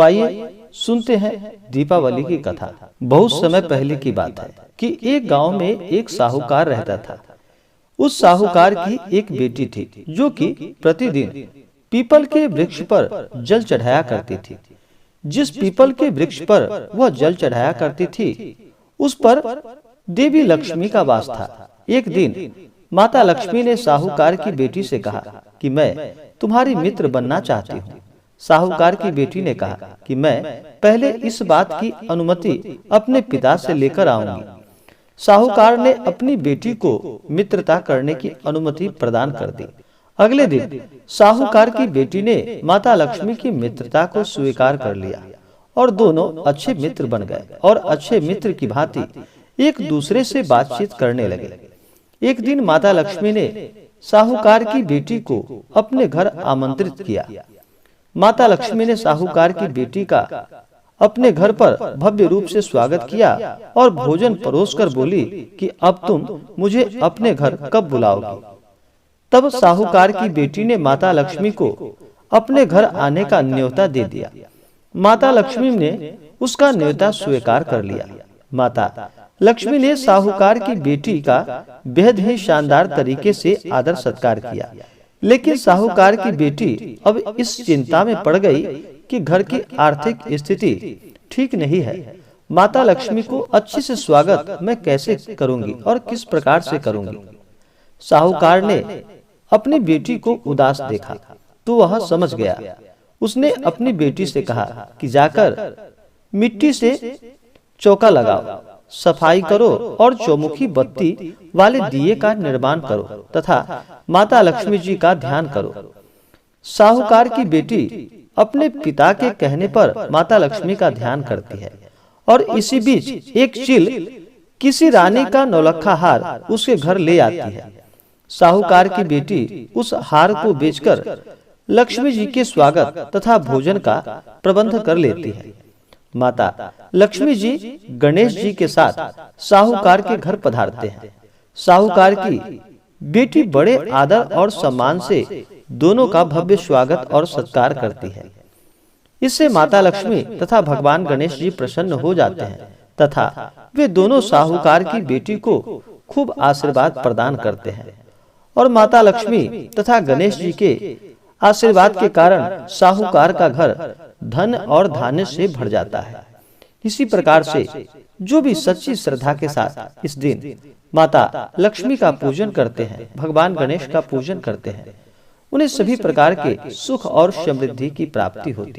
आइए सुनते हैं दीपावली की कथा। बहुत समय पहले की बात है कि एक गांव में एक साहूकार रहता था। उस साहूकार की एक बेटी थी जो कि प्रतिदिन पीपल के वृक्ष पर जल चढ़ाया करती थी। जिस पीपल के वृक्ष पर वह जल चढ़ाया करती थी उस पर देवी लक्ष्मी का वास था। एक दिन माता लक्ष्मी ने साहूकार की बेटी से कहा कि मैं तुम्हारी मित्र बनना चाहती हूँ। साहूकार की बेटी ने कहा कि मैं पहले इस बात की अनुमति अपने पिता से लेकर आऊंगी। साहूकार ने अपनी बेटी को मित्रता करने की अनुमति प्रदान कर दी। अगले दिन साहूकार की बेटी ने माता लक्ष्मी की मित्रता को स्वीकार कर लिया और दोनों अच्छे मित्र बन गए और अच्छे मित्र की भांति एक दूसरे से बातचीत करने लगे। एक दिन माता लक्ष्मी ने साहूकार की बेटी को अपने घर आमंत्रित किया। माता लक्ष्मी ने साहूकार की बेटी का अपने घर पर भव्य रूप से स्वागत किया और भोजन परोसकर बोली कि अब तुम मुझे अपने घर कब बुलाओगी। तब साहूकार की बेटी ने माता लक्ष्मी को अपने घर आने का न्योता दे दिया। माता लक्ष्मी ने उसका न्योता स्वीकार कर लिया। माता लक्ष्मी ने साहूकार की बेटी का बेहद ही शानदार तरीके से आदर सत्कार किया। लेकिन साहूकार की बेटी अब इस चिंता में पड़ गई कि घर की आर्थिक स्थिति ठीक नहीं है। माता लक्ष्मी को अच्छे से स्वागत मैं कैसे करूंगी और किस प्रकार से करूंगी। साहूकार ने अपनी बेटी को उदास देखा तो वह समझ गया। उसने अपनी बेटी से कहा कि जाकर मिट्टी से चौका लगाओ, सफाई करो और चौमुखी बत्ती वाले दिए का निर्माण करो तथा माता लक्ष्मी जी का ध्यान करो। साहूकार की बेटी अपने पिता के कहने पर माता लक्ष्मी का ध्यान करती है और इसी बीच एक चील किसी रानी का नौलखा हार उसके घर ले आती है। साहूकार की बेटी उस हार को बेचकर लक्ष्मी जी के स्वागत तथा भोजन का प्रबंध कर लेती है। माता लक्ष्मी जी गणेश जी के साथ साहूकार के घर पधारते हैं। साहूकार की बेटी बड़े आदर और सम्मान से दोनों का भव्य स्वागत और सत्कार करती है। इससे माता लक्ष्मी तथा भगवान गणेश जी प्रसन्न हो जाते हैं तथा वे दोनों साहूकार की बेटी को खूब आशीर्वाद प्रदान करते हैं और माता लक्ष्मी तथा गणेश जी के आशीर्वाद के कारण साहूकार का घर धन और धान्य से भर जाता है। इसी प्रकार से जो भी सच्ची श्रद्धा के साथ इस दिन माता लक्ष्मी का पूजन करते हैं, भगवान गणेश का पूजन करते हैं, उन्हें सभी प्रकार के सुख और समृद्धि की प्राप्ति होती है।